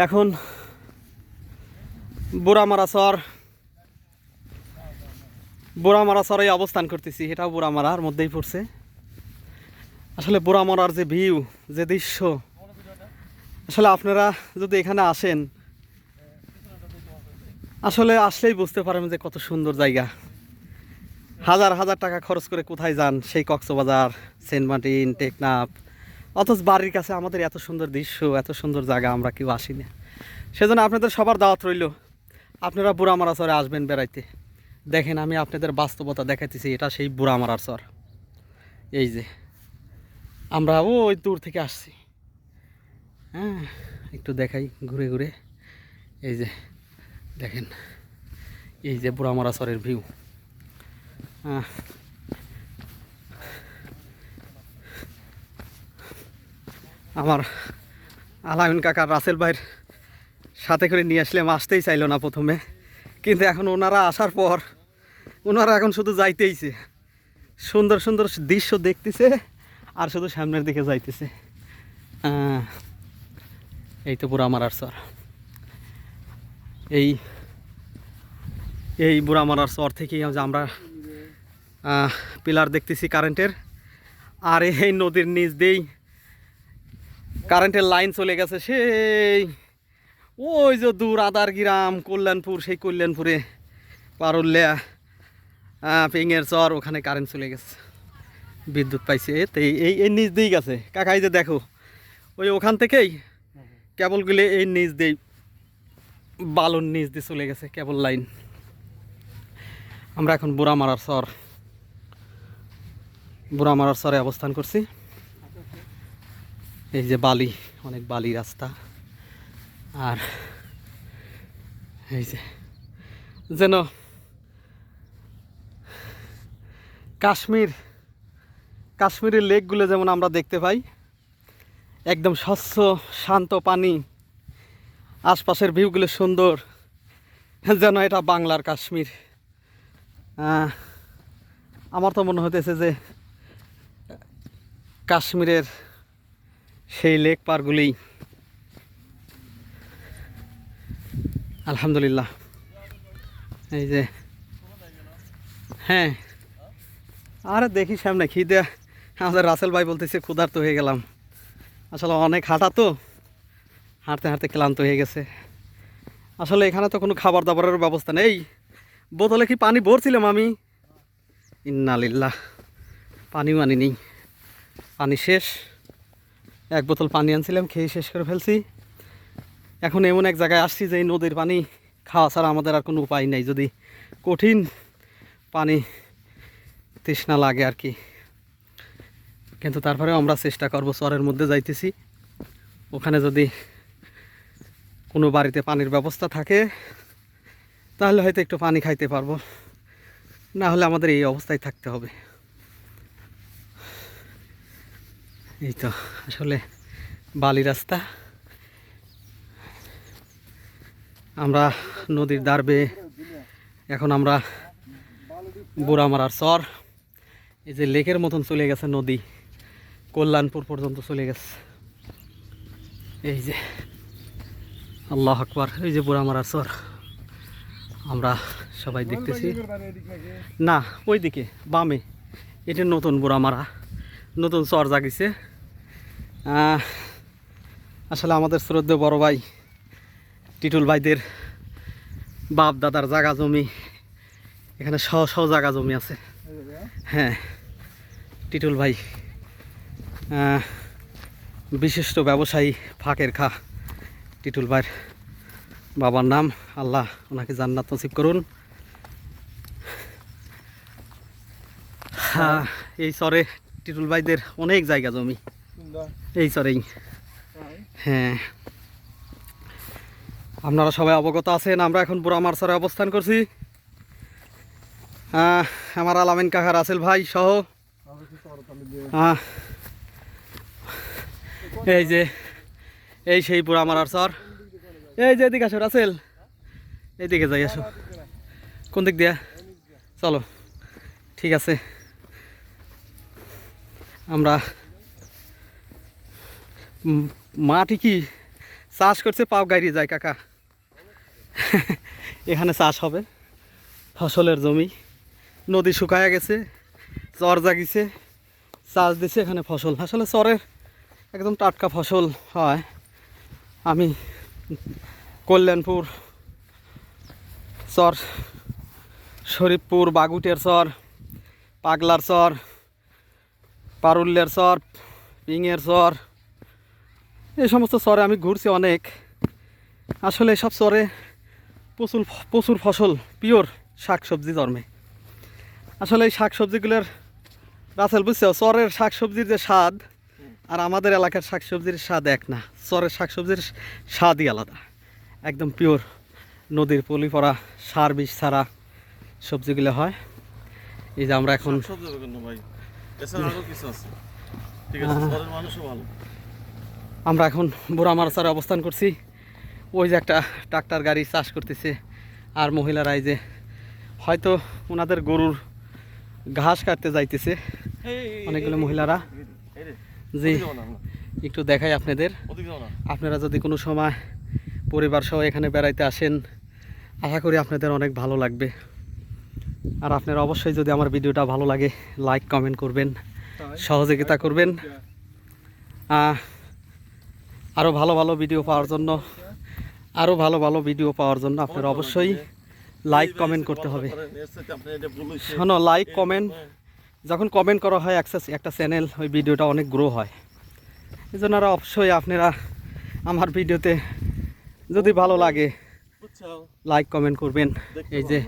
এখন বুড়ামারা চরে অবস্থান করতেছি। এটাও বুড়ামারার মধ্যেই পড়ছে। আসলে বুড়ামারার যে ভিউ, যে দৃশ্য, আসলে আপনারা যদি এখানে আসেন, আসলে আসলেই বুঝতে পারবেন যে কত সুন্দর জায়গা। হাজার হাজার টাকা খরচ করে কোথায় যান, সেই কক্সবাজার, সেন্ট মার্টিন, টেকনাফ, অথচ বাড়ির কাছে আমাদের এত সুন্দর দৃশ্য, এত সুন্দর জায়গা আমরা কেউ আসি না। সেজন্য আপনাদের সবার দাওয়াত রইল, আপনারা বুড়ামারা চরে আসবেন বেড়াইতে। দেখেন আমি আপনাদের বাস্তবতা দেখাইতেছি, এটা সেই বুড়ামারার চর। এই যে আমরা ওই দূর থেকে আসছি। হ্যাঁ, একটু দেখাই ঘুরে ঘুরে। এই যে দেখেন, এই যে বুড়ামারা চরের ভিউ। আমার আলামিন কাকা রাসেল ভাইয়ের সাথে করে নিয়ে আসলাম, আসতেই চাইল না প্রথমে, কিন্তু এখন ওনারা আসার পর ওনারা এখন শুধু যাইতেইছে, সুন্দর সুন্দর দৃশ্য দেখতেছে আর শুধু সামনের দিকে যাইতেছে। এই তো বুড়ামারার চর। এই এই বুড়ামারার চর থেকেই আমরা পিলার দেখতেছি কারেন্টের, আর এই নদীর নিচ দিয়েই কারেন্টের লাইন চলে গেছে সেই ওই যে দূর আদার গ্রাম, কল্যাণপুর, সেই কল্যাণপুরে পারুল্যা, পিংয়ের চর, ওখানে কারেন্ট চলে গেছে, বিদ্যুৎ পাইছে। তো এই নিচ দিয়েই গেছে কাকাই, যে দেখো ওই ওখান থেকেই কেবলগুলি এই নিচ দিয়েই, বালুর নিচ দিয়ে চলে গেছে কেবল লাইন। আমরা এখন বুড়ামারার চরে অবস্থান করছি। এই যে বালি, অনেক বালি রাস্তা, আর এই যে যেন কাশ্মীরের লেকগুলো যেমন আমরা দেখতে পাই, একদম স্বচ্ছ শান্ত পানি, আশপাশের ভিউগুলো সুন্দর, যেন এটা বাংলার কাশ্মীর। আমার তো মনে হতেছে যে কাশ্মীরের সেই লেক পারগুলি। আলহামদুলিল্লাহ। এই যে হ্যাঁ, আরে দেখি সামনে খিদে, আমাদের রাসেল ভাই বলতেছে ক্ষুধার্ত হয়ে গেলাম। আসলে অনেক হাঁটা তো, হাঁটতে হাঁটতে ক্লান্ত হয়ে গেছে। আসলে এখানে তো কোনো খাবার দাবারের ব্যবস্থা নেই। বোতলে কি পানি ভরছিলাম আমি, ইন্নালিল্লাহ, পানিও আনিনি, পানি শেষ। এক বোতল পানি আনছিলাম, খেয়ে শেষ করে ফেলছি। এখন এমন এক জায়গায় আসছি যে এই নদীর পানি খাওয়া ছাড়া আমাদের আর কোনো উপায় নেই, যদি কঠিন পানি তৃষ্ণা লাগে আর কি। কিন্তু তারপরেও আমরা চেষ্টা করবো, চরের মধ্যে যাইতেছি, ওখানে যদি কোনো বাড়িতে পানির ব্যবস্থা থাকে তাহলে হয়তো একটু পানি খাইতে পারবো, না হলে আমাদের এই অবস্থায় থাকতে হবে। এই তো আসলে বালি রাস্তা, আমরা নদীর ধার বেয়ে এখন আমরা বুড়ামারার চর। এই যে লেকের মতন চলে গেছে নদী, কল্যাণপুর পর্যন্ত চলে গেছে। এই যে আল্লাহ আকবার, এই যে বুড়ামারার চর আমরা সবাই দেখতেছি। না, ওইদিকে বামে, এটা নতুন বুড়ামারা, নতুন চর জাগিছে। আসলে আমাদের শ্রদ্ধেয় বড় ভাই টিটুল ভাইদের বাপ দাদার জায়গা জমি, এখানে শহ জায়গা জমি আছে। হ্যাঁ, টিটুল ভাই বিশিষ্ট ব্যবসায়ী, ফাঁকের খা টিটুল ভাইয়ের বাবার নাম, আল্লাহ ওনাকে জান্নাত নসিব করুন। এই চরে টিটুল ভাইদের অনেক জায়গা জমি এই চরেই। হ্যাঁ, আপনারা সবাই অবগত আছেন, আমরা এখন বুড়ামার চরে অবস্থান করছি। আমার আলামিন কাকা, রাসেল ভাই সহ। এই যে এই সেই বুড়ামারার চর। এই যে এদিকে আসো রাসেল, এইদিকে যাই, আসো। কোন দিক দিয়া? চলো, ঠিক আছে। আমরা মাটি কি চাষ করছে পাও গাড়ি যায় কাকা। এখানে চাষ হবে, ফসলের জমি, নদী শুকায়া গেছে, চর জাগিছে, চাষ দিছে এখানে ফসল। আসলে চরের একদম টাটকা ফসল হয়। আমি কল্যাণপুর চর, শরীফপুর, বাগুটের চর, পাগলার চর, পারুল্যের চর, পিংয়ের চর, এই সমস্ত চরে আমি ঘুরছি অনেক। আসলে এসব চরে প্রচুর প্রচুর ফসল, পিওর শাকসবজি জন্মে। আসলে এই শাকসবজিগুলোর রাসেল বুঝছো, চরের শাকসবজির যে স্বাদ আর আমাদের এলাকার শাকসবজির স্বাদ এক না। চরের শাকসবজির স্বাদই আলাদা, একদম পিওর, নদীর পলি পড়া, সার বিষ ছাড়া সবজিগুলো হয়। এই যে আমরা এখন আমরা এখন বুড়ামারচারে অবস্থান করছি। ওই যে একটা ট্রাক্টর গাড়ি চাষ করতেছে, আর মহিলারা এই যে হয়তো ওনাদের গরুর ঘাস কাটতে যাইতেছে অনেকগুলো মহিলারা। জি, একটু দেখাই আপনাদের। আপনারা যদি কোনো সময় পরিবার সহ এখানে বেড়াইতে আসেন, আশা করি আপনাদের অনেক ভালো লাগবে। আর আপনারা অবশ্যই যদি আমার ভিডিওটা ভালো লাগে লাইক কমেন্ট করবেন, সহযোগিতা করবেন। আরও ভালো ভালো ভিডিও পাওয়ার জন্য, আপনারা অবশ্যই লাইক কমেন্ট করতে হবে। শোনো, লাইক কমেন্ট যখন কমেন্ট করা হয় একটা চ্যানেল, ওই ভিডিওটা অনেক গ্রো হয়। এই জন্য অবশ্যই আপনারা আমার ভিডিওতে যদি ভালো লাগে লাইক কমেন্ট করবেন। এই যে